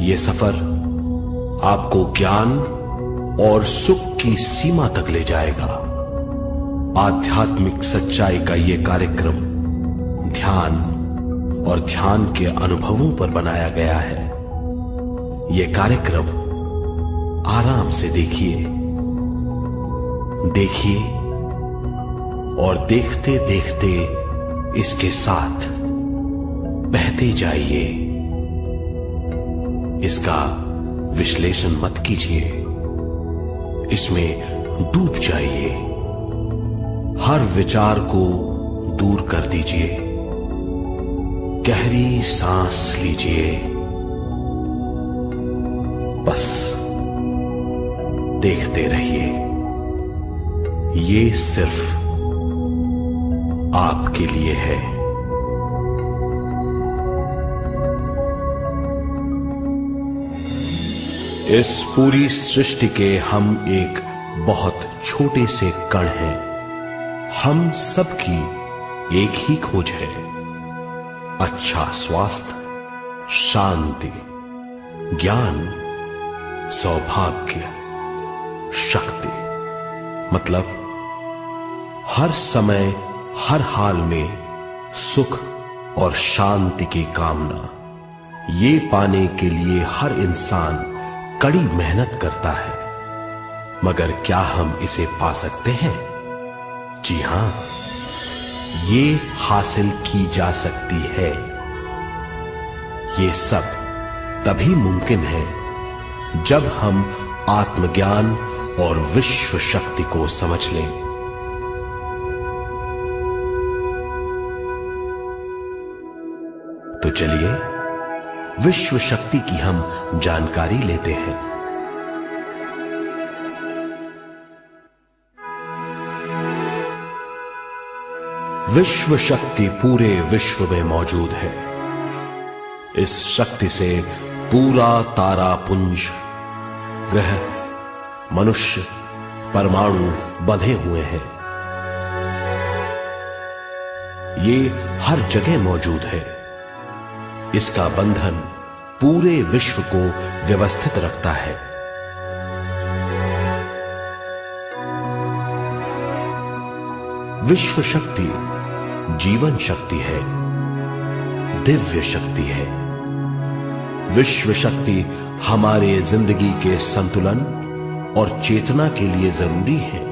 ये सफर आपको ज्ञान और सुख की सीमा तक ले जाएगा। आध्यात्मिक सच्चाई का ये कार्यक्रम ध्यान और ध्यान के अनुभवों पर बनाया गया है। ये कार्यक्रम आराम से देखिए और देखते देखते इसके साथ बहते जाइए। इसका विश्लेषण मत कीजिए, इसमें डूब जाइए। हर विचार को दूर कर दीजिए। गहरी सांस लीजिए। बस देखते रहिए। ये सिर्फ आपके लिए है। इस पूरी सृष्टि के हम एक बहुत छोटे से कण हैं। हम सबकी एक ही खोज है, अच्छा स्वास्थ्य, शांति, ज्ञान, सौभाग्य, शक्ति। मतलब हर समय हर हाल में सुख और शांति की कामना। ये पाने के लिए हर इंसान कड़ी मेहनत करता है, मगर क्या हम इसे पा सकते हैं? जी हां, ये हासिल की जा सकती है। ये सब तभी मुमकिन है जब हम आत्मज्ञान और विश्व शक्ति को समझ लें। तो चलिए विश्व शक्ति की हम जानकारी लेते हैं। विश्व शक्ति पूरे विश्व में मौजूद है। इस शक्ति से पूरा तारापुंज, ग्रह, मनुष्य, परमाणु बंधे हुए हैं। ये हर जगह मौजूद है। इसका बंधन पूरे विश्व को व्यवस्थित रखता है। विश्व शक्ति जीवन शक्ति है, दिव्य शक्ति है। विश्व शक्ति हमारे जिंदगी के संतुलन और चेतना के लिए जरूरी है।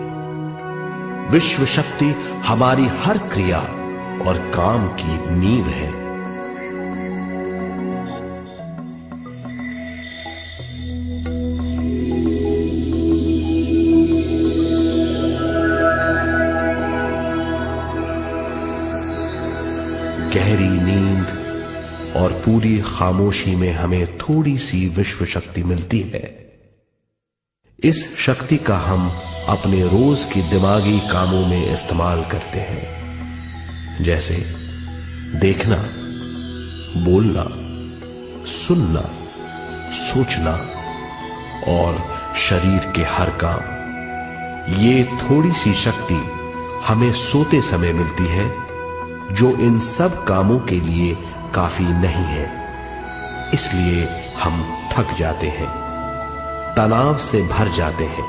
विश्व शक्ति हमारी हर क्रिया और काम की नींव है। गहरी नींद और पूरी खामोशी में हमें थोड़ी सी विश्व शक्ति मिलती है। इस शक्ति का हम अपने रोज की दिमागी कामों में इस्तेमाल करते हैं, जैसे देखना, बोलना, सुनना, सोचना और शरीर के हर काम। ये थोड़ी सी शक्ति हमें सोते समय मिलती है, जो इन सब कामों के लिए काफी नहीं है। इसलिए हम थक जाते हैं, तनाव से भर जाते हैं।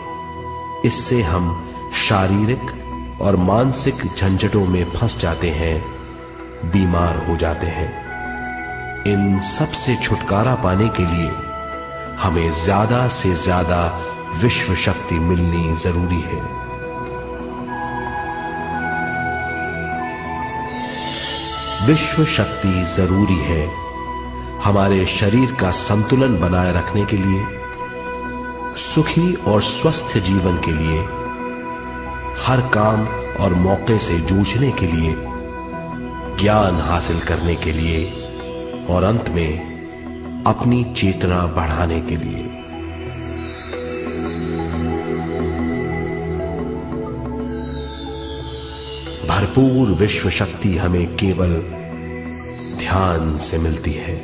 इससे हम शारीरिक और मानसिक झंझटों में फंस जाते हैं, बीमार हो जाते हैं। इन सब से छुटकारा पाने के लिए हमें ज्यादा से ज्यादा विश्व शक्ति मिलनी जरूरी है। विश्व शक्ति जरूरी है हमारे शरीर का संतुलन बनाए रखने के लिए, सुखी और स्वस्थ जीवन के लिए, हर काम और मौके से जूझने के लिए, ज्ञान हासिल करने के लिए और अंत में अपनी चेतना बढ़ाने के लिए। भरपूर विश्व शक्ति हमें केवल ध्यान से मिलती है।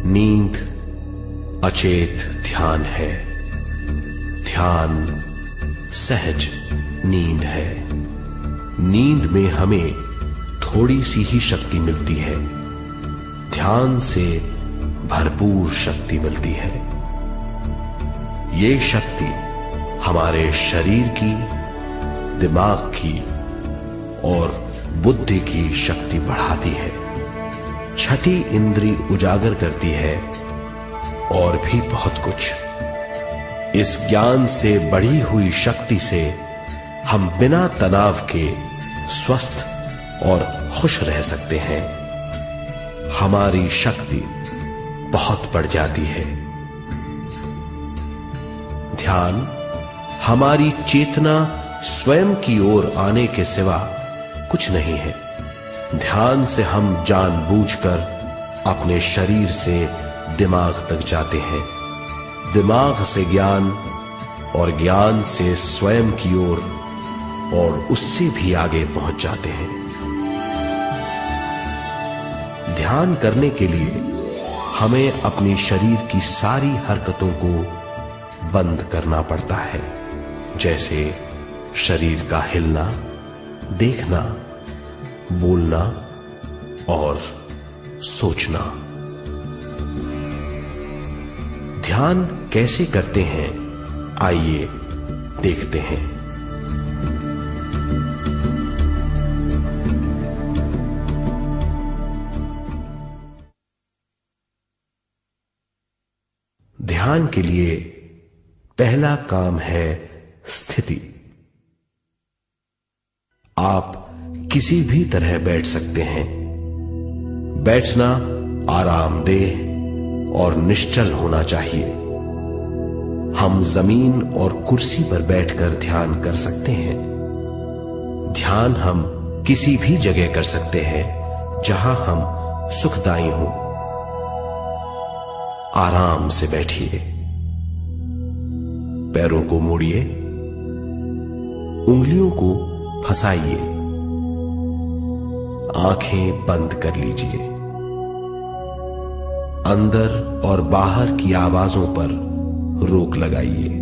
नींद अचेत ध्यान है। ध्यान सहज नींद है। नींद में हमें थोड़ी सी ही शक्ति मिलती है, ध्यान से भरपूर शक्ति मिलती है। ये शक्ति हमारे शरीर की, दिमाग की और बुद्धि की शक्ति बढ़ाती है। छठी इंद्री उजागर करती है और भी बहुत कुछ। इस ज्ञान से बढ़ी हुई शक्ति से हम बिना तनाव के स्वस्थ और खुश रह सकते हैं। हमारी शक्ति बहुत बढ़ जाती है। ध्यान हमारी चेतना स्वयं की ओर आने के सिवा कुछ नहीं है। ध्यान से हम जानबूझकर अपने शरीर से दिमाग तक जाते हैं, दिमाग से ज्ञान और ज्ञान से स्वयं की ओर और उससे भी आगे पहुंच जाते हैं। ध्यान करने के लिए हमें अपने शरीर की सारी हरकतों को बंद करना पड़ता है, जैसे शरीर का हिलना, देखना, बोलना और सोचना। ध्यान कैसे करते हैं, आइए देखते हैं। ध्यान के लिए पहला काम है स्थिति। आप किसी भी तरह बैठ सकते हैं। बैठना आरामदेह और निश्चल होना चाहिए। हम जमीन और कुर्सी पर बैठकर ध्यान कर सकते हैं। ध्यान हम किसी भी जगह कर सकते हैं जहां हम सुखदायी हों। आराम से बैठिए, पैरों को मोड़िए, उंगलियों को फंसाइए, आंखें बंद कर लीजिए। अंदर और बाहर की आवाजों पर रोक लगाइए।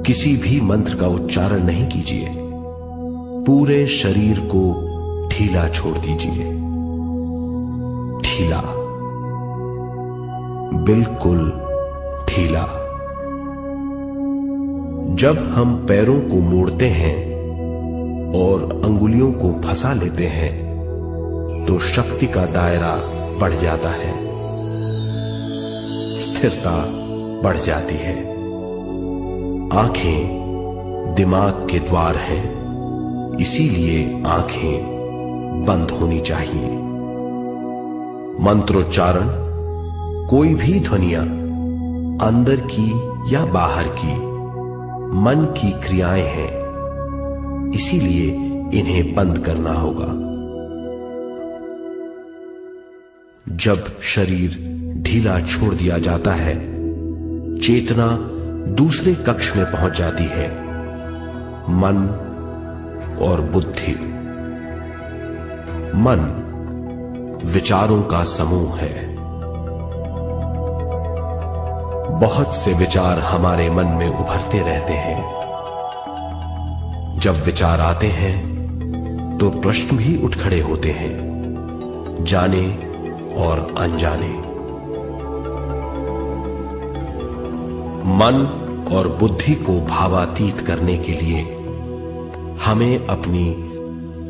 किसी भी मंत्र का उच्चारण नहीं कीजिए। पूरे शरीर को ढीला छोड़ दीजिए। ढीला, बिल्कुल ढीला। जब हम पैरों को मोड़ते हैं और अंगुलियों को फंसा लेते हैं तो शक्ति का दायरा बढ़ जाता है, स्थिरता बढ़ जाती है। आंखें दिमाग के द्वार हैं, इसीलिए आंखें बंद होनी चाहिए। मंत्रोच्चारण, कोई भी ध्वनियां अंदर की या बाहर की मन की क्रियाएं हैं, इसीलिए इन्हें बंद करना होगा। जब शरीर ढीला छोड़ दिया जाता है, चेतना दूसरे कक्ष में पहुंच जाती है। मन और बुद्धि। मन विचारों का समूह है। बहुत से विचार हमारे मन में उभरते रहते हैं। जब विचार आते हैं तो प्रश्न भी उठ खड़े होते हैं, जाने और अनजाने। मन और बुद्धि को भावातीत करने के लिए हमें अपनी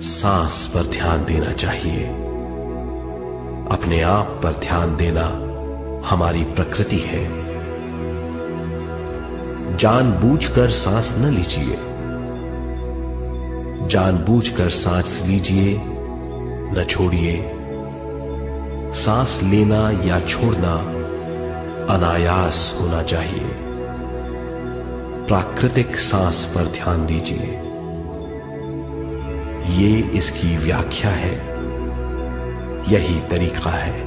सांस पर ध्यान देना चाहिए। अपने आप पर ध्यान देना हमारी प्रकृति है। जानबूझकर सांस न लीजिए। जानबूझकर सांस लीजिए, न छोड़िए। सांस लेना या छोड़ना अनायास होना चाहिए। प्राकृतिक सांस पर ध्यान दीजिए। ये इसकी व्याख्या है, यही तरीका है।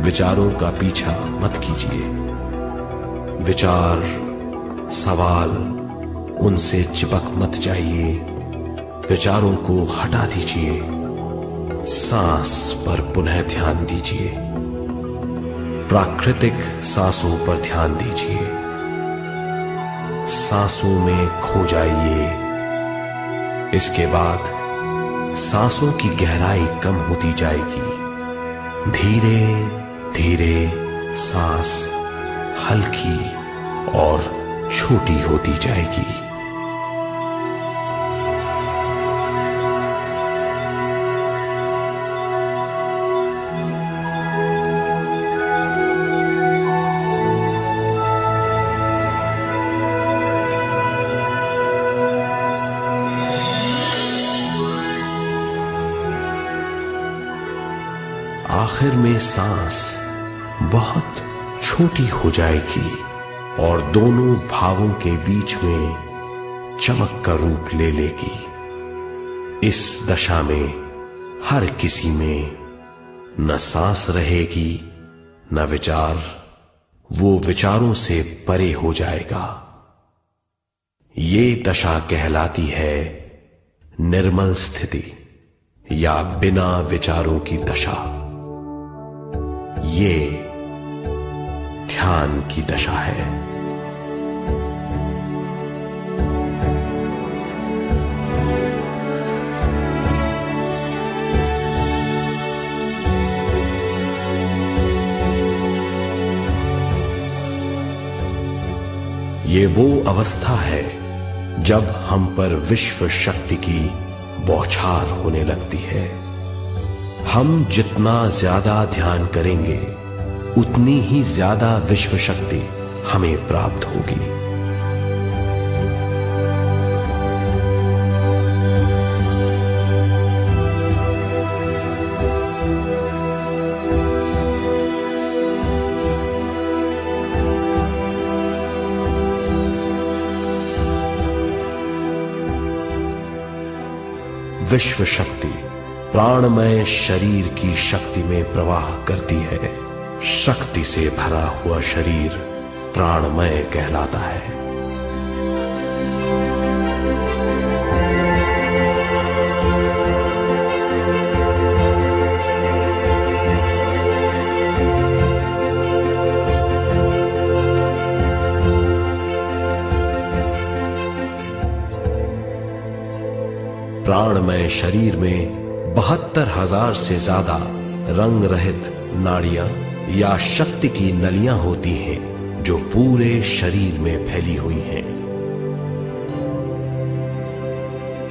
विचारों का पीछा मत कीजिए। विचार, सवाल, उनसे चिपक मत जाइए। विचारों को हटा दीजिए सांस पर पुनः ध्यान दीजिए। प्राकृतिक सांसों पर ध्यान दीजिए। सांसों में खो जाइए। इसके बाद सांसों की गहराई कम होती जाएगी। धीरे धीरे सांस हल्की और छोटी होती जाएगी। आखिर में सांस बहुत छोटी हो जाएगी और दोनों भावों के बीच में चमक का रूप ले लेगी। इस दशा में हर किसी में न सांस रहेगी न विचार। वो विचारों से परे हो जाएगा। ये दशा कहलाती है निर्मल स्थिति या बिना विचारों की दशा। ये ध्यान की दशा है। ये वो अवस्था है जब हम पर विश्व शक्ति की बौछार होने लगती है। हम जितना ज्यादा ध्यान करेंगे उतनी ही ज्यादा विश्व शक्ति हमें प्राप्त होगी। विश्व शक्ति प्राणमय शरीर की शक्ति में प्रवाह करती है। शक्ति से भरा हुआ शरीर प्राणमय कहलाता है। प्राणमय शरीर में 72,000 से ज्यादा रंग रहित नाड़ियां या शक्ति की नलियां होती हैं जो पूरे शरीर में फैली हुई हैं।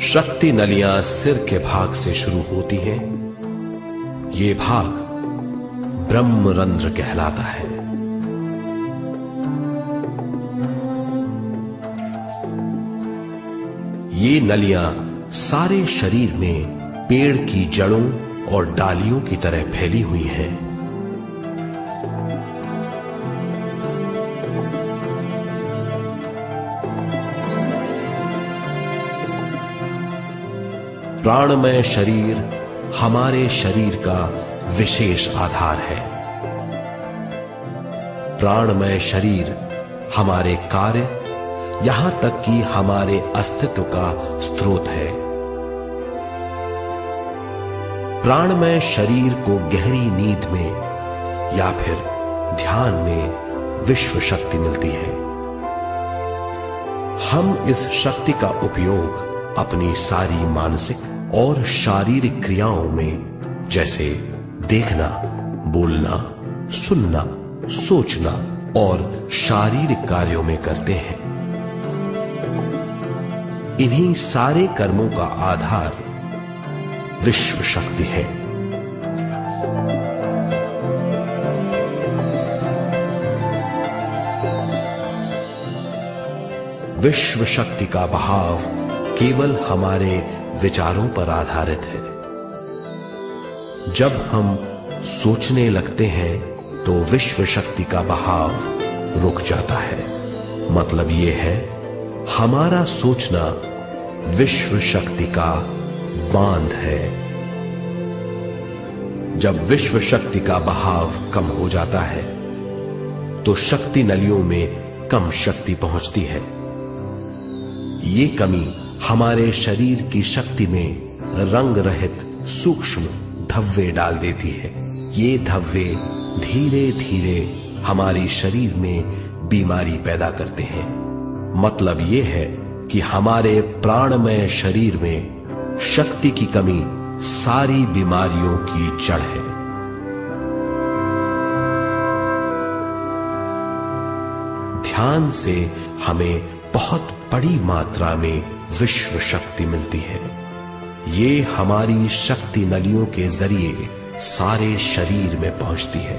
शक्ति नलियां सिर के भाग से शुरू होती हैं। ये भाग ब्रह्मरंध्र कहलाता है। ये नलियां सारे शरीर में पेड़ की जड़ों और डालियों की तरह फैली हुई हैं। प्राणमय शरीर हमारे शरीर का विशेष आधार है। प्राणमय शरीर हमारे कार्य यहां तक कि हमारे अस्तित्व का स्रोत है। प्राणमय शरीर को गहरी नींद में या फिर ध्यान में विश्व शक्ति मिलती है। हम इस शक्ति का उपयोग अपनी सारी मानसिक और शारीरिक क्रियाओं में जैसे देखना, बोलना, सुनना, सोचना और शारीरिक कार्यों में करते हैं। इन्हीं सारे कर्मों का आधार विश्व शक्ति है। विश्व शक्ति का बहाव केवल हमारे विचारों पर आधारित है। जब हम सोचने लगते हैं तो विश्व शक्ति का बहाव रुक जाता है। मतलब यह है, हमारा सोचना विश्व शक्ति का बांध है। जब विश्व शक्ति का बहाव कम हो जाता है तो शक्ति नलियों में कम शक्ति पहुंचती है। ये कमी हमारे शरीर की शक्ति में रंग रहित सूक्ष्म धब्बे डाल देती है। ये धब्बे धीरे धीरे हमारे शरीर में बीमारी पैदा करते हैं। मतलब यह है कि हमारे प्राणमय शरीर में शक्ति की कमी सारी बीमारियों की जड़ है। ध्यान से हमें बहुत बड़ी मात्रा में विश्व शक्ति मिलती है। ये हमारी शक्ति नलियों के जरिए सारे शरीर में पहुंचती है।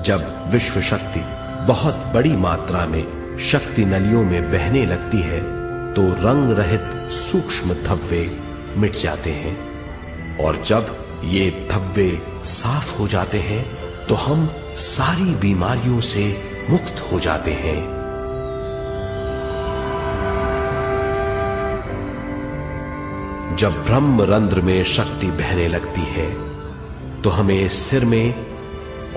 जब विश्व शक्ति बहुत बड़ी मात्रा में शक्ति नलियों में बहने लगती है तो रंग रहित सूक्ष्म धब्बे मिट जाते हैं, और जब ये धब्बे साफ हो जाते हैं तो हम सारी बीमारियों से मुक्त हो जाते हैं। जब ब्रह्म रंध्र में शक्ति बहने लगती है तो हमें सिर में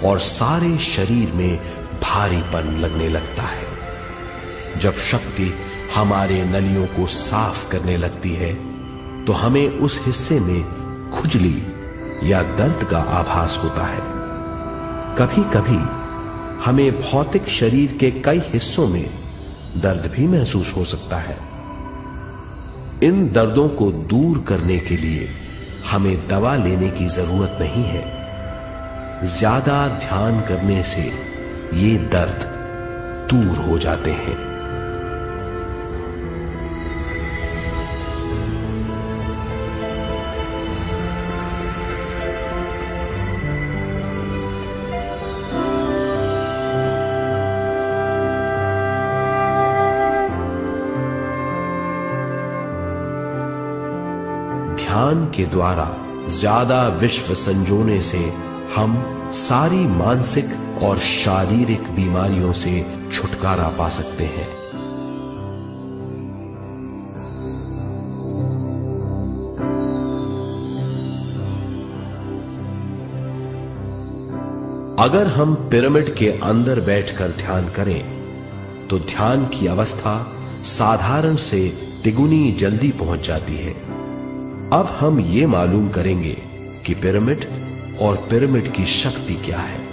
और सारे शरीर में भारीपन लगने लगता है। जब शक्ति हमारे नलियों को साफ करने लगती है तो हमें उस हिस्से में खुजली या दर्द का आभास होता है। कभी कभी हमें भौतिक शरीर के कई हिस्सों में दर्द भी महसूस हो सकता है। इन दर्दों को दूर करने के लिए हमें दवा लेने की जरूरत नहीं है। ज्यादा ध्यान करने से ये दर्द दूर हो जाते हैं। ध्यान के द्वारा ज्यादा विश्व संजोने से हम सारी मानसिक और शारीरिक बीमारियों से छुटकारा पा सकते हैं। अगर हम पिरामिड के अंदर बैठकर ध्यान करें तो ध्यान की अवस्था साधारण से तिगुनी जल्दी पहुंच जाती है। अब हम ये मालूम करेंगे कि पिरामिड और पिरामिड की शक्ति क्या है।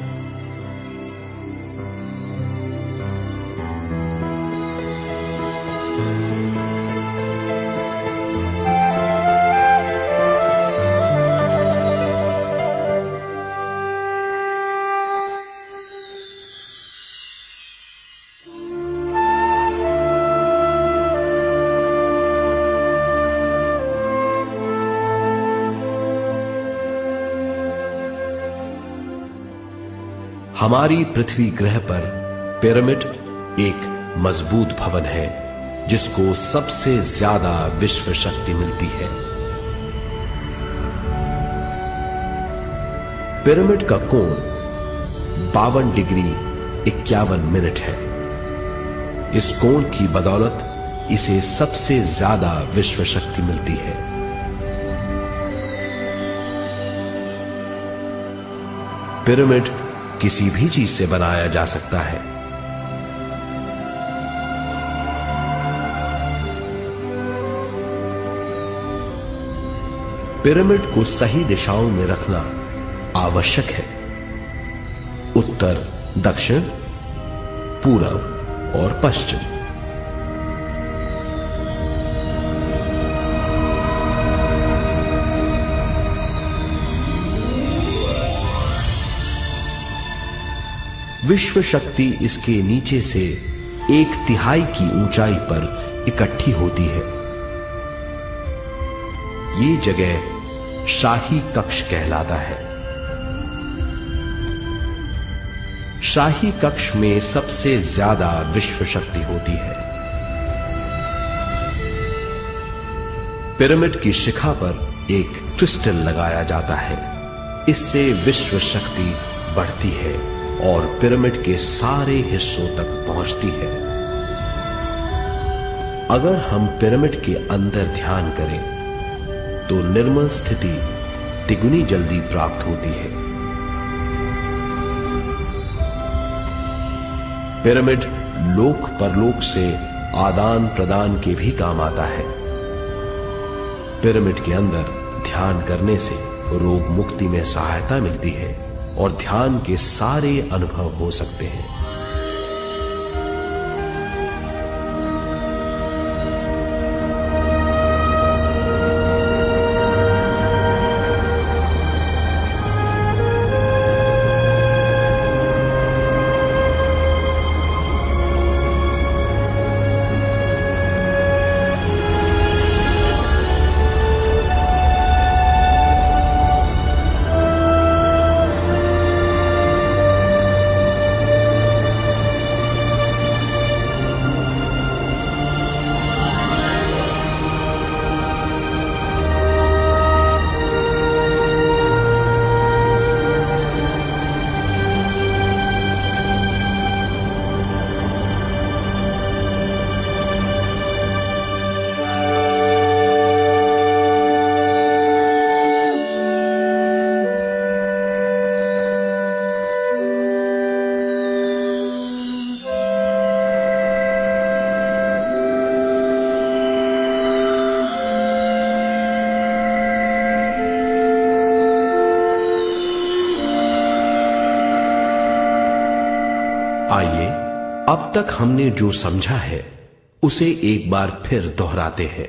हमारी पृथ्वी ग्रह पर पिरामिड एक मजबूत भवन है जिसको सबसे ज्यादा विश्व शक्ति मिलती है। पिरामिड का कोण 52 डिग्री 51 मिनट है। इस कोण की बदौलत इसे सबसे ज्यादा विश्व शक्ति मिलती है। पिरामिड किसी भी चीज से बनाया जा सकता है। पिरामिड को सही दिशाओं में रखना आवश्यक है। उत्तर, दक्षिण, पूरब और पश्चिम। विश्व शक्ति इसके नीचे से 1/3 की ऊंचाई पर इकट्ठी होती है। ये जगह शाही कक्ष कहलाता है। शाही कक्ष में सबसे ज्यादा विश्व शक्ति होती है। पिरामिड की शिखा पर एक क्रिस्टल लगाया जाता है। इससे विश्व शक्ति बढ़ती है और पिरामिड के सारे हिस्सों तक पहुंचती है। अगर हम पिरामिड के अंदर ध्यान करें तो निर्मल स्थिति तिगुनी जल्दी प्राप्त होती है। पिरामिड लोक परलोक से आदान प्रदान के भी काम आता है। पिरामिड के अंदर ध्यान करने से रोग मुक्ति में सहायता मिलती है और ध्यान के सारे अनुभव हो सकते हैं। आइए अब तक हमने जो समझा है उसे एक बार फिर दोहराते हैं।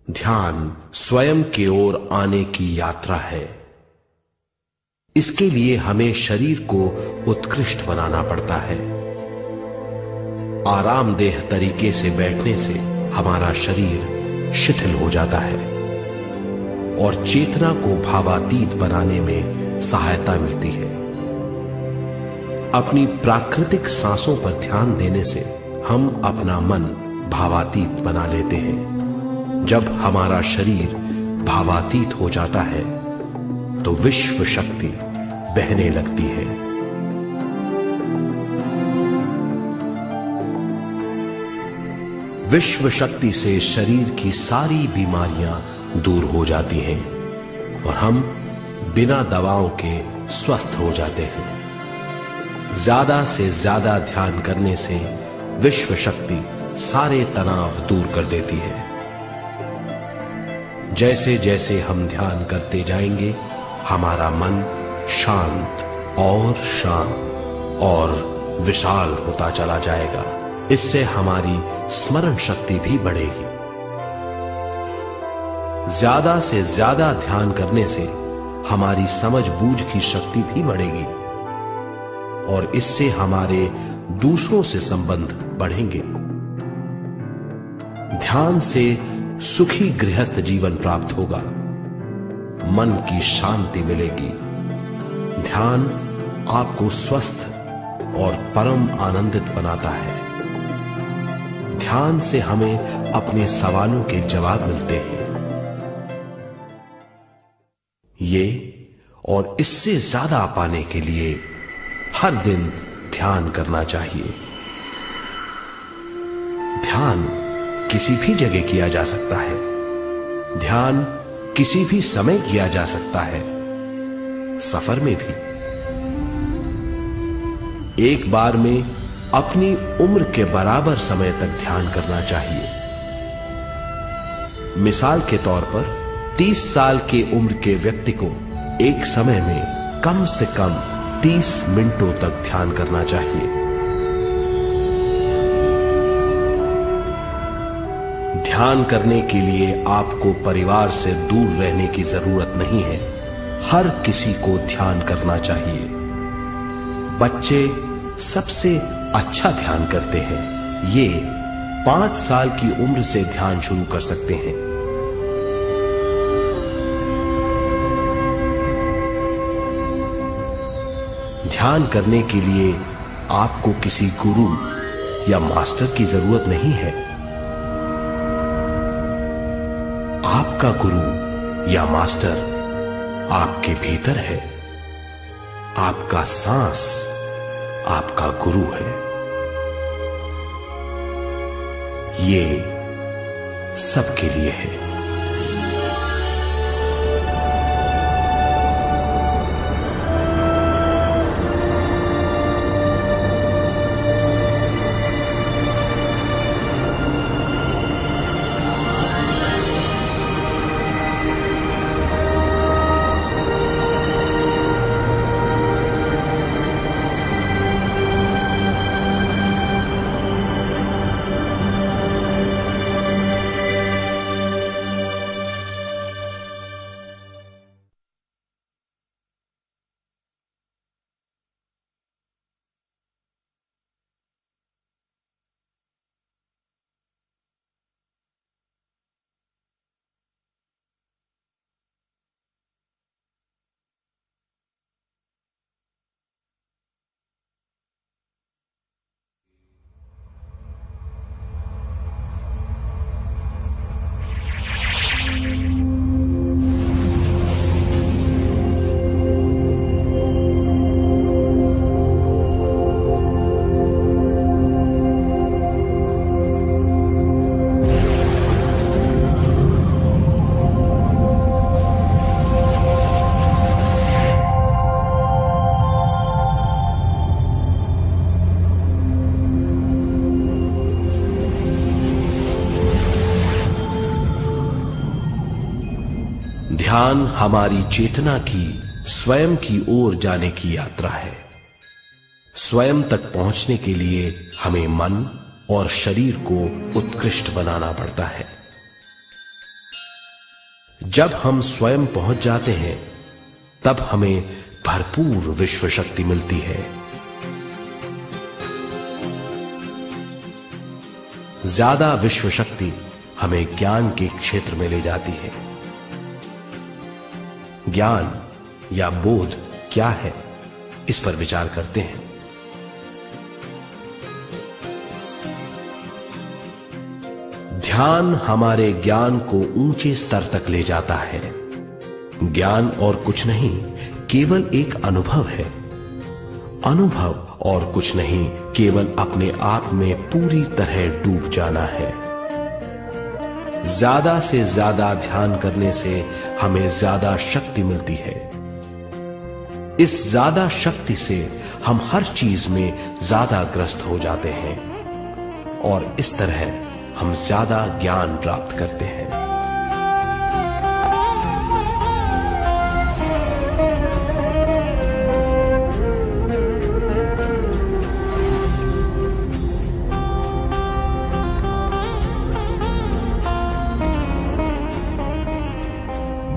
ध्यान स्वयं की ओर आने की यात्रा है। इसके लिए हमें शरीर को उत्कृष्ट बनाना पड़ता है। आरामदेह तरीके से बैठने से हमारा शरीर शिथिल हो जाता है और चेतना को भावातीत बनाने में सहायता मिलती है। अपनी प्राकृतिक सांसों पर ध्यान देने से हम अपना मन भावातीत बना लेते हैं। जब हमारा शरीर भावातीत हो जाता है तो विश्व शक्ति बहने लगती है। विश्व शक्ति से शरीर की सारी बीमारियां दूर हो जाती हैं और हम बिना दवाओं के स्वस्थ हो जाते हैं। ज्यादा से ज्यादा ध्यान करने से विश्व शक्ति सारे तनाव दूर कर देती है। जैसे जैसे हम ध्यान करते जाएंगे हमारा मन शांत और विशाल होता चला जाएगा। इससे हमारी स्मरण शक्ति भी बढ़ेगी। ज्यादा से ज्यादा ध्यान करने से हमारी समझ बूझ की शक्ति भी बढ़ेगी और इससे हमारे दूसरों से संबंध बढ़ेंगे। ध्यान से सुखी गृहस्थ जीवन प्राप्त होगा, मन की शांति मिलेगी। ध्यान आपको स्वस्थ और परम आनंदित बनाता है। ध्यान से हमें अपने सवालों के जवाब मिलते हैं। ये और इससे ज्यादा पाने के लिए हर दिन ध्यान करना चाहिए। ध्यान किसी भी जगह किया जा सकता है। ध्यान किसी भी समय किया जा सकता है, सफर में भी। एक बार में अपनी उम्र के बराबर समय तक ध्यान करना चाहिए। मिसाल के तौर पर 30 साल की उम्र के व्यक्ति को एक समय में कम से कम 30 मिनटों तक ध्यान करना चाहिए। ध्यान करने के लिए आपको परिवार से दूर रहने की जरूरत नहीं है। हर किसी को ध्यान करना चाहिए। बच्चे सबसे अच्छा ध्यान करते हैं। ये 5 साल की उम्र से ध्यान शुरू कर सकते हैं। ध्यान करने के लिए आपको किसी गुरु या मास्टर की जरूरत नहीं है। आपका गुरु या मास्टर आपके भीतर है। आपका सांस आपका गुरु है। ये सबके लिए है। ध्यान हमारी चेतना की स्वयं की ओर जाने की यात्रा है। स्वयं तक पहुंचने के लिए हमें मन और शरीर को उत्कृष्ट बनाना पड़ता है। जब हम स्वयं पहुंच जाते हैं तब हमें भरपूर विश्व शक्ति मिलती है। ज्यादा विश्व शक्ति हमें ज्ञान के क्षेत्र में ले जाती है। ज्ञान या बोध क्या है, इस पर विचार करते हैं। ध्यान हमारे ज्ञान को ऊंचे स्तर तक ले जाता है। ज्ञान और कुछ नहीं, केवल एक अनुभव है। अनुभव और कुछ नहीं, केवल अपने आप में पूरी तरह डूब जाना है। ज्यादा से ज्यादा ध्यान करने से हमें ज्यादा शक्ति मिलती है। इस ज्यादा शक्ति से हम हर चीज में ज्यादा ग्रस्त हो जाते हैं और इस तरह हम ज्यादा ज्ञान प्राप्त करते हैं।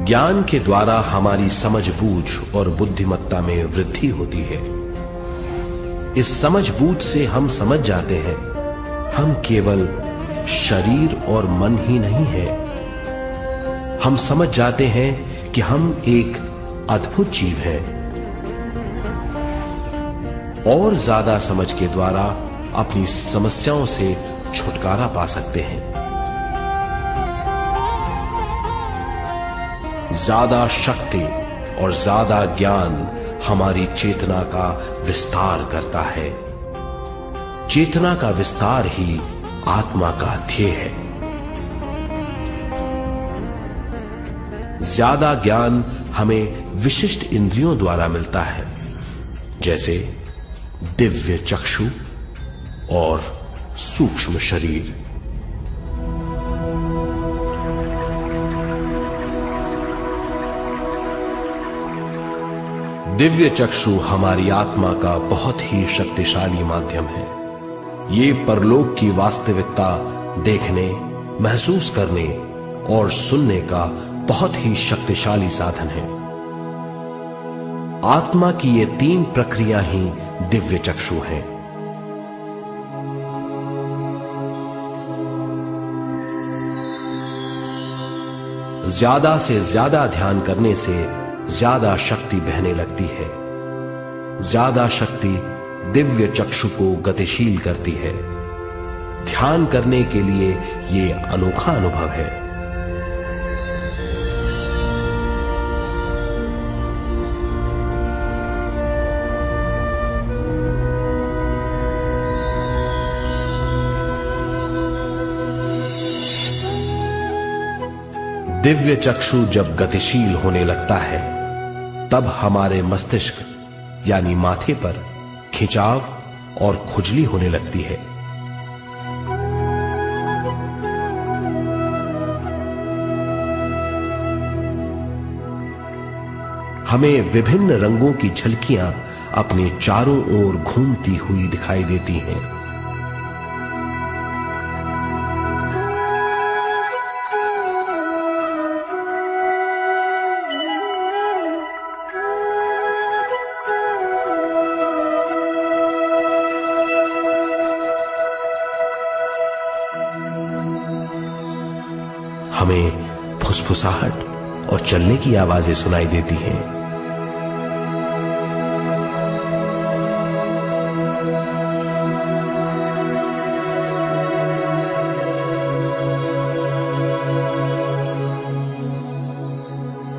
ज्ञान के द्वारा हमारी समझ बूझ और बुद्धिमत्ता में वृद्धि होती है। इस समझ बूझ से हम समझ जाते हैं हम केवल शरीर और मन ही नहीं है। हम समझ जाते हैं कि हम एक अद्भुत जीव हैं। और ज्यादा समझ के द्वारा अपनी समस्याओं से छुटकारा पा सकते हैं। ज्यादा शक्ति और ज्यादा ज्ञान हमारी चेतना का विस्तार करता है। चेतना का विस्तार ही आत्मा का ध्येय है। ज्यादा ज्ञान हमें विशिष्ट इंद्रियों द्वारा मिलता है, जैसे दिव्य चक्षु और सूक्ष्म शरीर। दिव्य चक्षु हमारी आत्मा का बहुत ही शक्तिशाली माध्यम है। ये परलोक की वास्तविकता देखने, महसूस करने और सुनने का बहुत ही शक्तिशाली साधन है। आत्मा की ये तीन प्रक्रिया ही दिव्य चक्षु हैं। ज्यादा से ज्यादा ध्यान करने से ज्यादा शक्ति बहने लगती है। ज्यादा शक्ति दिव्य चक्षु को गतिशील करती है। ध्यान करने के लिए यह अनोखा अनुभव है। दिव्य चक्षु जब गतिशील होने लगता है तब हमारे मस्तिष्क यानी माथे पर खिंचाव और खुजली होने लगती है। हमें विभिन्न रंगों की झलकियां अपने चारों ओर घूमती हुई दिखाई देती हैं। हमें फुसफुसाहट और चलने की आवाजें सुनाई देती हैं।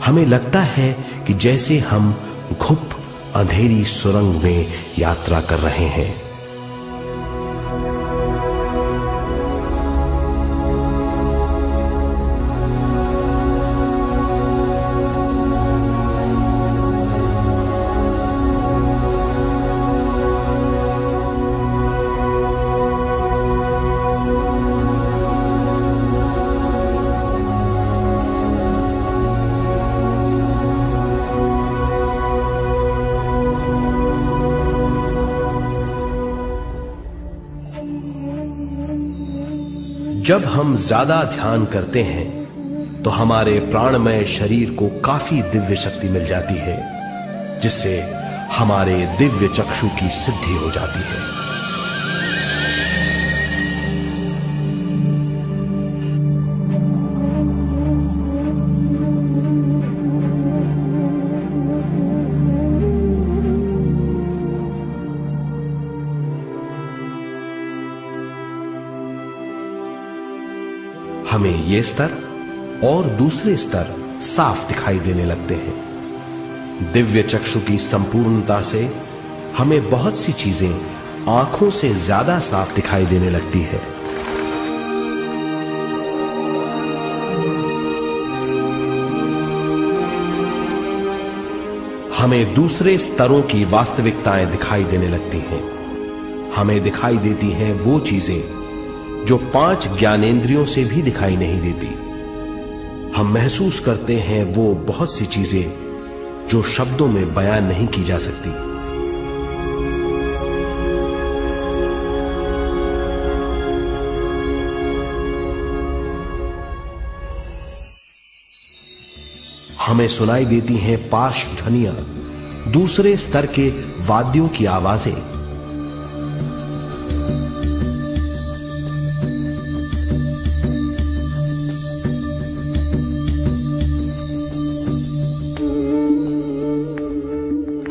हमें लगता है कि जैसे हम घुप अंधेरी सुरंग में यात्रा कर रहे हैं। जब हम ज्यादा ध्यान करते हैं तो हमारे प्राणमय शरीर को काफी दिव्य शक्ति मिल जाती है, जिससे हमारे दिव्य चक्षु की सिद्धि हो जाती है। हमें ये स्तर और दूसरे स्तर साफ दिखाई देने लगते हैं। दिव्य चक्षु की संपूर्णता से हमें बहुत सी चीजें आंखों से ज्यादा साफ दिखाई देने लगती है। हमें दूसरे स्तरों की वास्तविकताएं दिखाई देने लगती हैं। हमें दिखाई देती हैं वो चीजें जो 5 ज्ञानेंद्रियों से भी दिखाई नहीं देती। हम महसूस करते हैं वो बहुत सी चीजें जो शब्दों में बयान नहीं की जा सकती। हमें सुनाई देती हैं पार्श्व ध्वनियां, दूसरे स्तर के वाद्यों की आवाजें।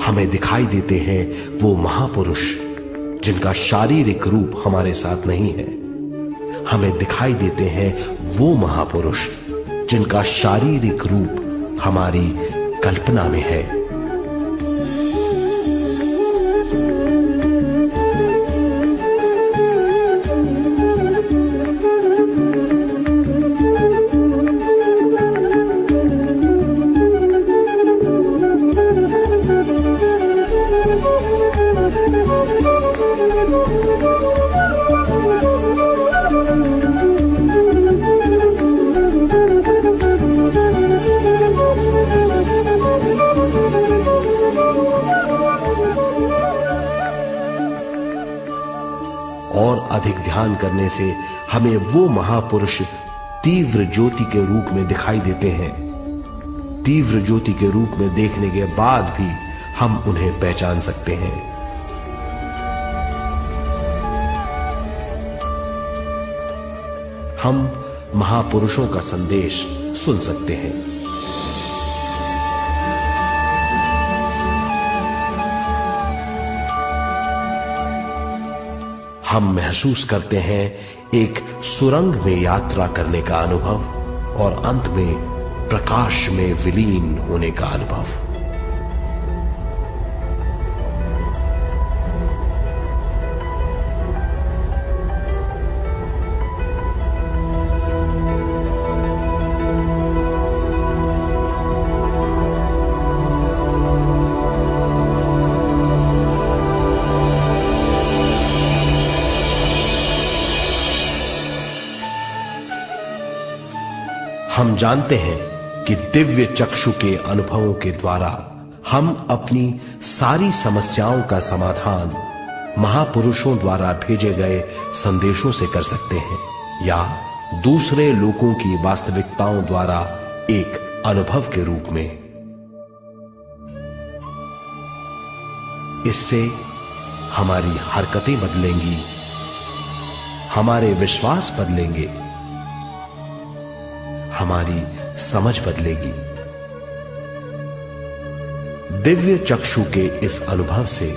हमें दिखाई देते हैं वो महापुरुष जिनका शारीरिक रूप हमारे साथ नहीं है। हमें दिखाई देते हैं वो महापुरुष जिनका शारीरिक रूप हमारी कल्पना में है। और अधिक ध्यान करने से हमें वो महापुरुष तीव्र ज्योति के रूप में दिखाई देते हैं। तीव्र ज्योति के रूप में देखने के बाद भी हम उन्हें पहचान सकते हैं। हम महापुरुषों का संदेश सुन सकते हैं। हम महसूस करते हैं एक सुरंग में यात्रा करने का अनुभव और अंत में प्रकाश में विलीन होने का अनुभव। हम जानते हैं कि दिव्य चक्षु के अनुभवों के द्वारा हम अपनी सारी समस्याओं का समाधान महापुरुषों द्वारा भेजे गए संदेशों से कर सकते हैं, या दूसरे लोगों की वास्तविकताओं द्वारा एक अनुभव के रूप में। इससे हमारी हरकतें बदलेंगी, हमारे विश्वास बदलेंगे, हमारी समझ बदलेगी। दिव्य चक्षु के इस अनुभव से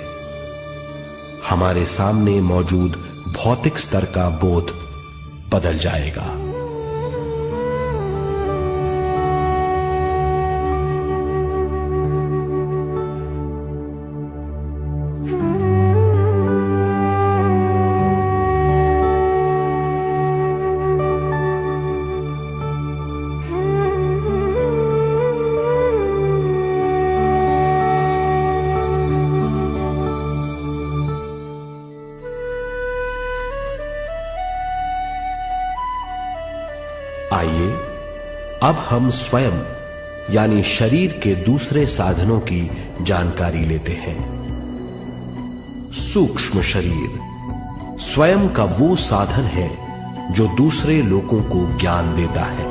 हमारे सामने मौजूद भौतिक स्तर का बोध बदल जाएगा। आइए अब हम स्वयं यानी शरीर के दूसरे साधनों की जानकारी लेते हैं। सूक्ष्म शरीर स्वयं का वो साधन है जो दूसरे लोगों को ज्ञान देता है।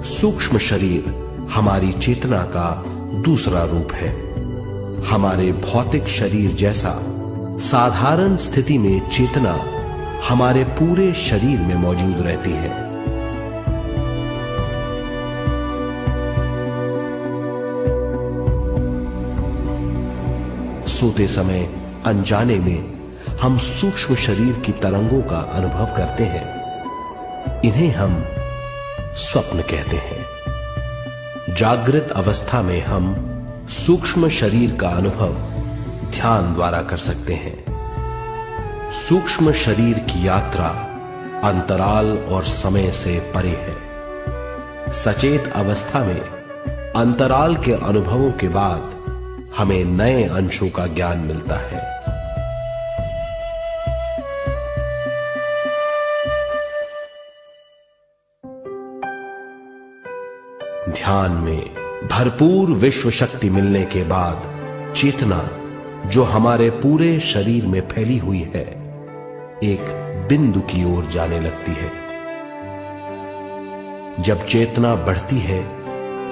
सूक्ष्म शरीर हमारी चेतना का दूसरा रूप है। हमारे भौतिक शरीर जैसा साधारण स्थिति में चेतना हमारे पूरे शरीर में मौजूद रहती है। सोते समय अनजाने में हम सूक्ष्म शरीर की तरंगों का अनुभव करते हैं। इन्हें हम स्वप्न कहते हैं। जागृत अवस्था में हम सूक्ष्म शरीर का अनुभव ध्यान द्वारा कर सकते हैं। सूक्ष्म शरीर की यात्रा अंतराल और समय से परे है। सचेत अवस्था में अंतराल के अनुभवों के बाद हमें नए अंशों का ज्ञान मिलता है। ध्यान में भरपूर विश्व शक्ति मिलने के बाद चेतना जो हमारे पूरे शरीर में फैली हुई है, एक बिंदु की ओर जाने लगती है। जब चेतना बढ़ती है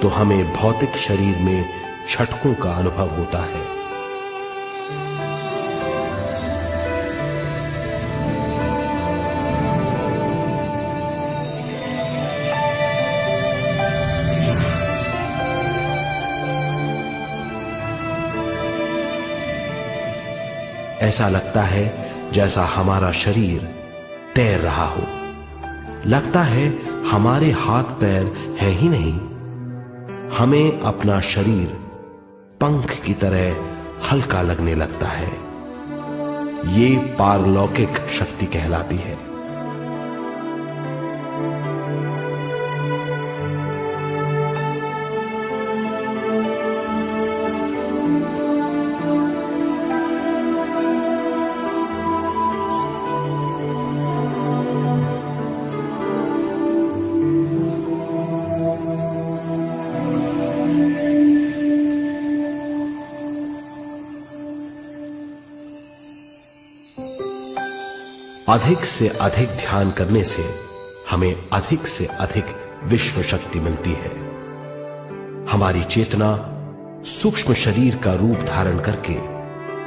तो हमें भौतिक शरीर में झटकों का अनुभव होता है। ऐसा लगता है जैसा हमारा शरीर तैर रहा हो। लगता है हमारे हाथ पैर है ही नहीं। हमें अपना शरीर पंख की तरह हल्का लगने लगता है। ये पारलौकिक शक्ति कहलाती है। अधिक से अधिक ध्यान करने से हमें अधिक से अधिक विश्व शक्ति मिलती है। हमारी चेतना सूक्ष्म शरीर का रूप धारण करके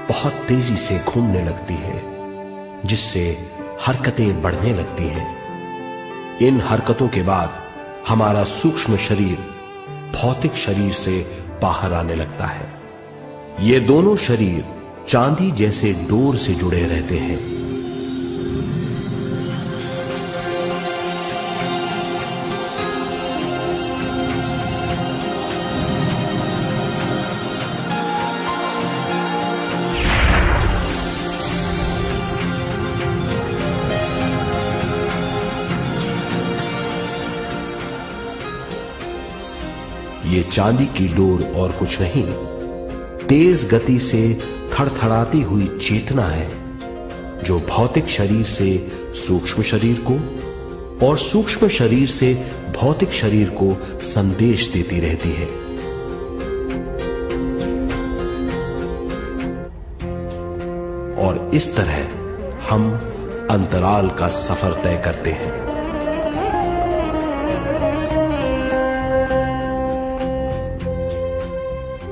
बहुत तेजी से घूमने लगती है, जिससे हरकतें बढ़ने लगती हैं। इन हरकतों के बाद हमारा सूक्ष्म शरीर भौतिक शरीर से बाहर आने लगता है। ये दोनों शरीर चांदी जैसे डोर से जुड़े रहते हैं। ये चांदी की डोर और कुछ नहीं, तेज गति से थड़थड़ाती हुई चेतना है, जो भौतिक शरीर से सूक्ष्म शरीर को और सूक्ष्म शरीर से भौतिक शरीर को संदेश देती रहती है। और इस तरह हम अंतराल का सफर तय करते हैं।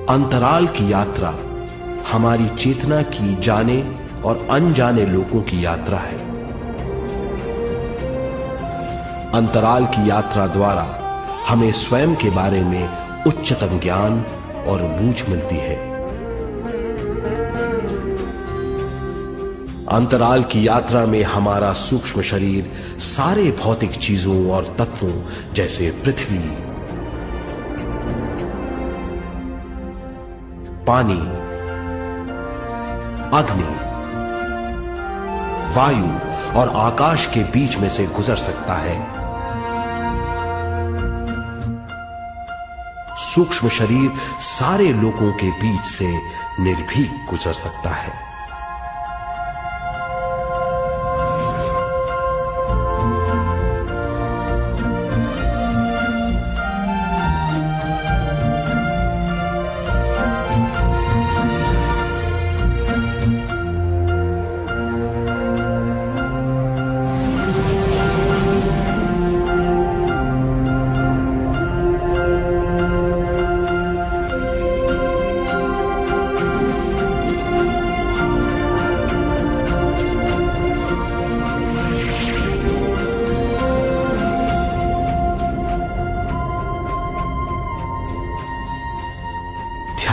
अंतराल की यात्रा हमारी चेतना की जाने और अनजाने लोगों की यात्रा है। अंतराल की यात्रा द्वारा हमें स्वयं के बारे में उच्चतम ज्ञान और बूझ मिलती है। अंतराल की यात्रा में हमारा सूक्ष्म शरीर सारे भौतिक चीजों और तत्वों जैसे पृथ्वी, पानी, अग्नि, वायु और आकाश के बीच में से गुजर सकता है। सूक्ष्म शरीर सारे लोगों के बीच से निर्भीक गुजर सकता है।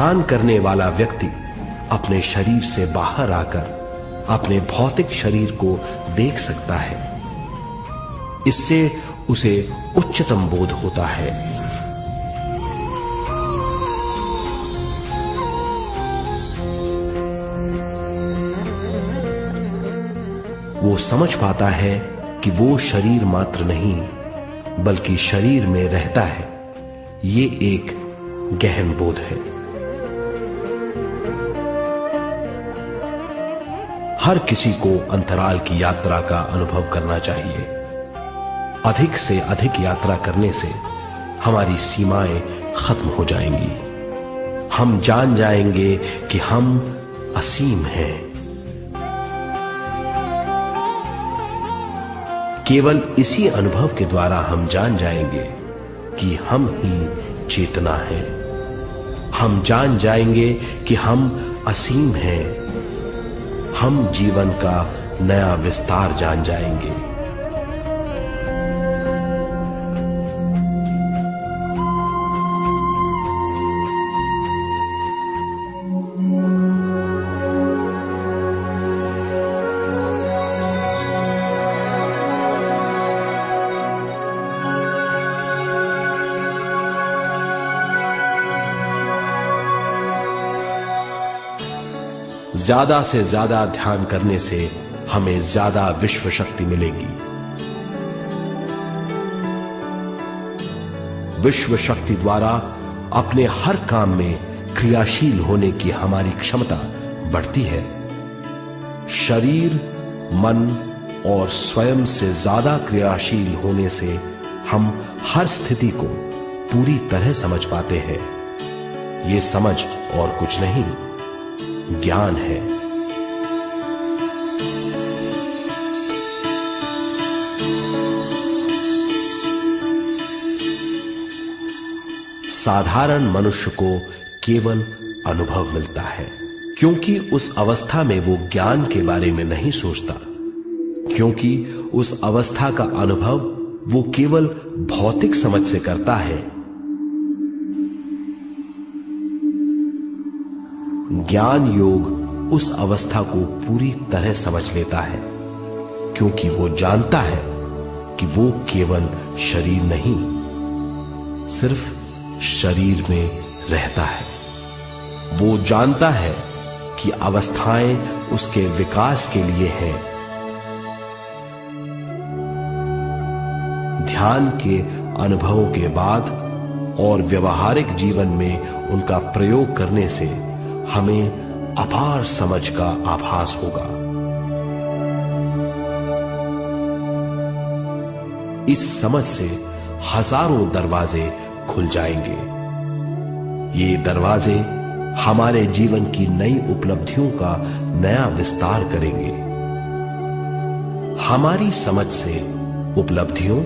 ध्यान करने वाला व्यक्ति अपने शरीर से बाहर आकर अपने भौतिक शरीर को देख सकता है। इससे उसे उच्चतम बोध होता है। वो समझ पाता है कि वो शरीर मात्र नहीं बल्कि शरीर में रहता है। ये एक गहन बोध है। हर किसी को अंतराल की यात्रा का अनुभव करना चाहिए। अधिक से अधिक यात्रा करने से हमारी सीमाएं खत्म हो जाएंगी। हम जान जाएंगे कि हम असीम हैं। केवल इसी अनुभव के द्वारा हम जान जाएंगे कि हम ही चेतना है। हम जान जाएंगे कि हम असीम हैं। हम जीवन का नया विस्तार जान जाएंगे। ज्यादा से ज्यादा ध्यान करने से हमें ज्यादा विश्व शक्ति मिलेगी। विश्व शक्ति द्वारा अपने हर काम में क्रियाशील होने की हमारी क्षमता बढ़ती है। शरीर, मन और स्वयं से ज्यादा क्रियाशील होने से हम हर स्थिति को पूरी तरह समझ पाते हैं। ये समझ और कुछ नहीं, ज्ञान है। साधारण मनुष्य को केवल अनुभव मिलता है, क्योंकि उस अवस्था में वो ज्ञान के बारे में नहीं सोचता, क्योंकि उस अवस्था का अनुभव वो केवल भौतिक समझ से करता है। ज्ञान योग उस अवस्था को पूरी तरह समझ लेता है, क्योंकि वो जानता है कि वो केवल शरीर नहीं, सिर्फ शरीर में रहता है। वो जानता है कि अवस्थाएं उसके विकास के लिए हैं। ध्यान के अनुभवों के बाद और व्यवहारिक जीवन में उनका प्रयोग करने से हमें अपार समझ का आभास होगा। इस समझ से हजारों दरवाजे खुल जाएंगे। ये दरवाजे हमारे जीवन की नई उपलब्धियों का नया विस्तार करेंगे। हमारी समझ से उपलब्धियों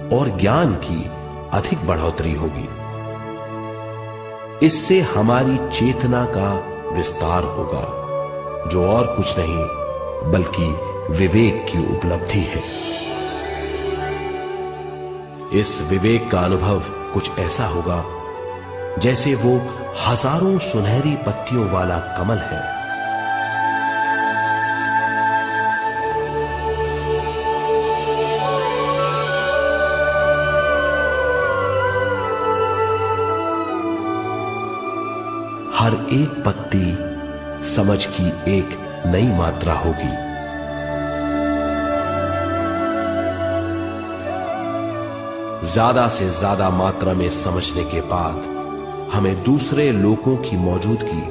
और ज्ञान की अधिक बढ़ोतरी होगी। इससे हमारी चेतना का विस्तार होगा, जो और कुछ नहीं बल्कि विवेक की उपलब्धि है। इस विवेक का अनुभव कुछ ऐसा होगा जैसे वो हजारों सुनहरी पत्तियों वाला कमल है। हर एक पत्ती समझ की एक नई मात्रा होगी। ज्यादा से ज्यादा मात्रा में समझने के बाद हमें दूसरे लोगों की मौजूदगी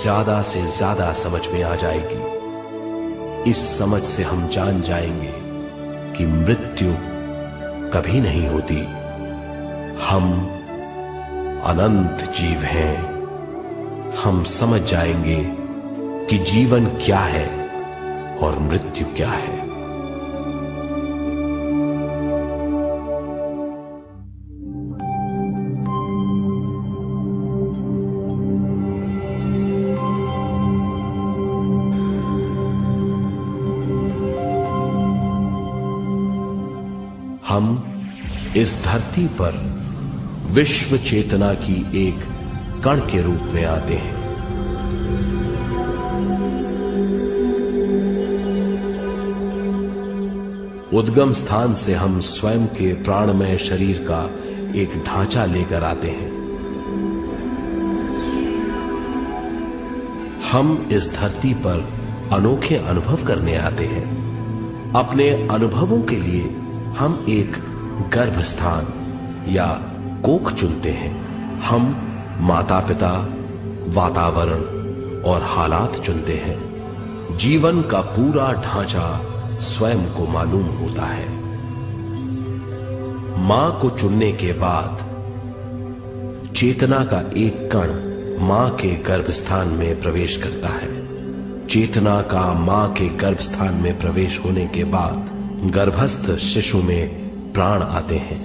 ज्यादा से ज्यादा समझ में आ जाएगी। इस समझ से हम जान जाएंगे कि मृत्यु कभी नहीं होती। हम अनंत जीव हैं। हम समझ जाएंगे कि जीवन क्या है और मृत्यु क्या है। हम इस धरती पर विश्व चेतना की एक कण के रूप में आते हैं। उद्गम स्थान से हम स्वयं के प्राणमय शरीर का एक ढांचा लेकर आते हैं। हम इस धरती पर अनोखे अनुभव करने आते हैं। अपने अनुभवों के लिए हम एक गर्भस्थान या कोख चुनते हैं। हम माता पिता, वातावरण और हालात चुनते हैं। जीवन का पूरा ढांचा स्वयं को मालूम होता है। मां को चुनने के बाद चेतना का एक कण मां के गर्भस्थान में प्रवेश करता है। चेतना का मां के गर्भस्थान में प्रवेश होने के बाद गर्भस्थ शिशु में प्राण आते हैं।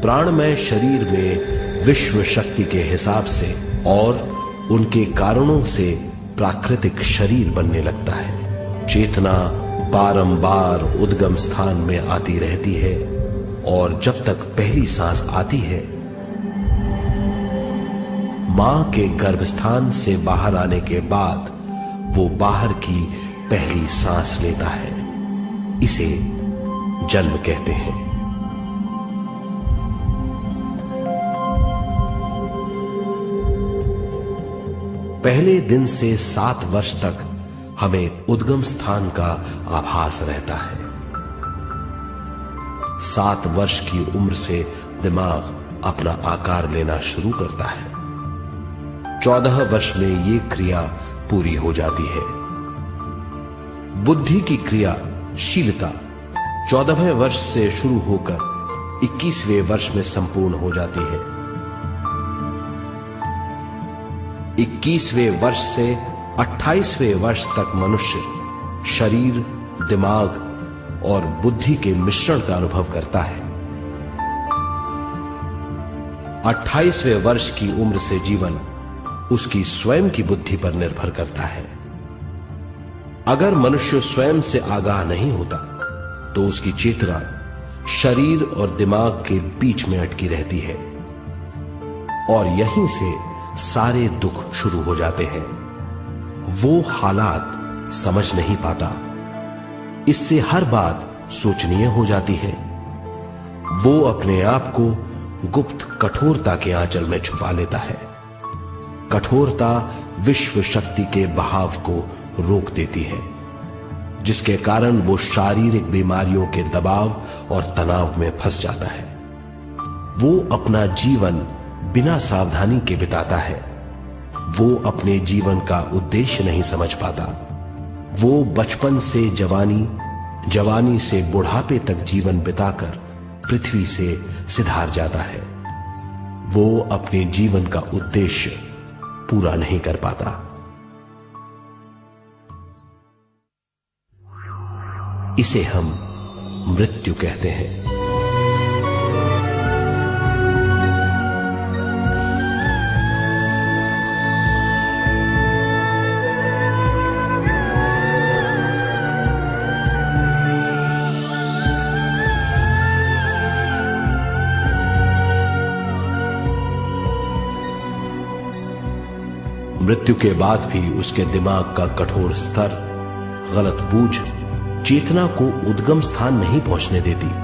प्राणमय शरीर में विश्व शक्ति के हिसाब से और उनके कारणों से प्राकृतिक शरीर बनने लगता है। चेतना बारंबार उद्गम स्थान में आती रहती है और जब तक पहली सांस आती है, मां के गर्भस्थान से बाहर आने के बाद वो बाहर की पहली सांस लेता है। इसे जन्म कहते हैं। पहले दिन से 7 वर्ष तक हमें उद्गम स्थान का आभास रहता है। 7 वर्ष की उम्र से दिमाग अपना आकार लेना शुरू करता है। 14 वर्ष में ये क्रिया पूरी हो जाती है। बुद्धि की क्रियाशीलता 14वें वर्ष से शुरू होकर 21वें वर्ष में संपूर्ण हो जाती है। 21वें वर्ष से 28वें वर्ष तक मनुष्य शरीर, दिमाग और बुद्धि के मिश्रण का अनुभव करता है। 28वें वर्ष की उम्र से जीवन उसकी स्वयं की बुद्धि पर निर्भर करता है। अगर मनुष्य स्वयं से आगाह नहीं होता तो उसकी चेतना शरीर और दिमाग के बीच में अटकी रहती है और यहीं से सारे दुख शुरू हो जाते हैं। वो हालात समझ नहीं पाता, इससे हर बात सोचनीय हो जाती है। वो अपने आप को गुप्त कठोरता के आंचल में छुपा लेता है। कठोरता विश्व शक्ति के बहाव को रोक देती है, जिसके कारण वो शारीरिक बीमारियों के दबाव और तनाव में फंस जाता है। वो अपना जीवन बिना सावधानी के बिताता है। वो अपने जीवन का उद्देश्य नहीं समझ पाता। वो बचपन से जवानी, जवानी से बुढ़ापे तक जीवन बिताकर पृथ्वी से सिधार जाता है। वो अपने जीवन का उद्देश्य पूरा नहीं कर पाता। इसे हम मृत्यु कहते हैं। मृत्यु के बाद भी उसके दिमाग का कठोर स्तर, गलत बूझ चेतना को उद्गम स्थान नहीं पहुंचने देती।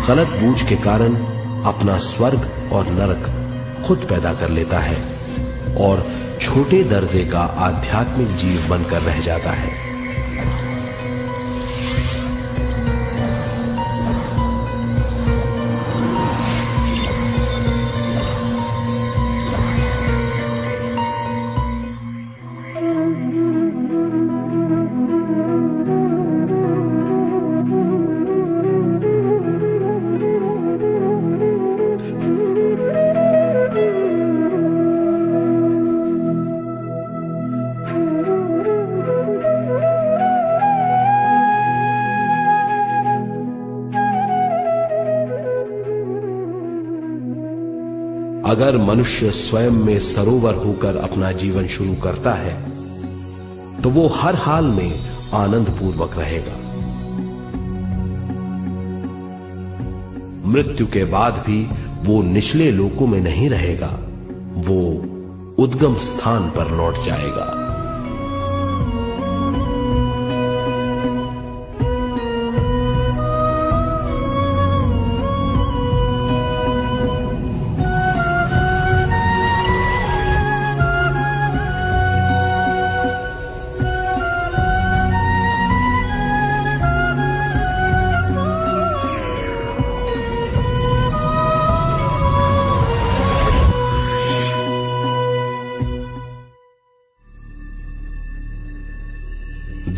गलत बूझ के कारण अपना स्वर्ग और नरक खुद पैदा कर लेता है और छोटे दर्जे का आध्यात्मिक जीव बनकर रह जाता है। अगर मनुष्य स्वयं में सरोवर होकर अपना जीवन शुरू करता है तो वो हर हाल में आनंद पूर्वक रहेगा। मृत्यु के बाद भी वो निचले लोकों में नहीं रहेगा, वो उद्गम स्थान पर लौट जाएगा।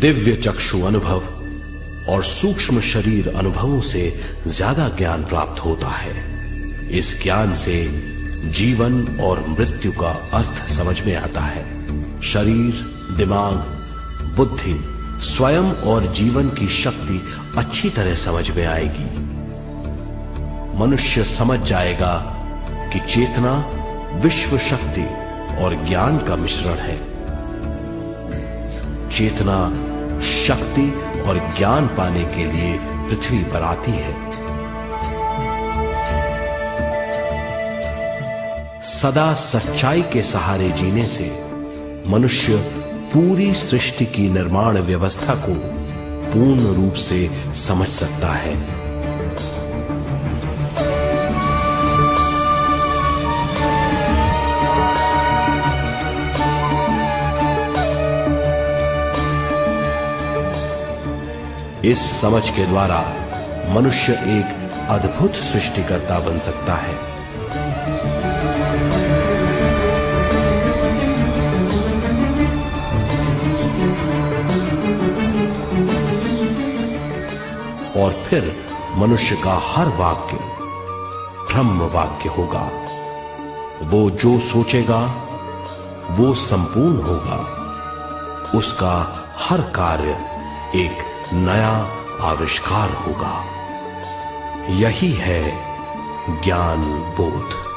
दिव्य चक्षु अनुभव और सूक्ष्म शरीर अनुभवों से ज्यादा ज्ञान प्राप्त होता है। इस ज्ञान से जीवन और मृत्यु का अर्थ समझ में आता है। शरीर, दिमाग, बुद्धि, स्वयं और जीवन की शक्ति अच्छी तरह समझ में आएगी। मनुष्य समझ जाएगा कि चेतना विश्व शक्ति और ज्ञान का मिश्रण है। चेतना शक्ति और ज्ञान पाने के लिए पृथ्वी पर आती है। सदा सच्चाई के सहारे जीने से मनुष्य पूरी सृष्टि की निर्माण व्यवस्था को पूर्ण रूप से समझ सकता है। इस समझ के द्वारा मनुष्य एक अद्भुत सृष्टिकर्ता बन सकता है। और फिर मनुष्य का हर वाक्य ब्रह्म वाक्य होगा। वो जो सोचेगा वो संपूर्ण होगा। उसका हर कार्य एक नया आविष्कार होगा। यही है ज्ञान बोध।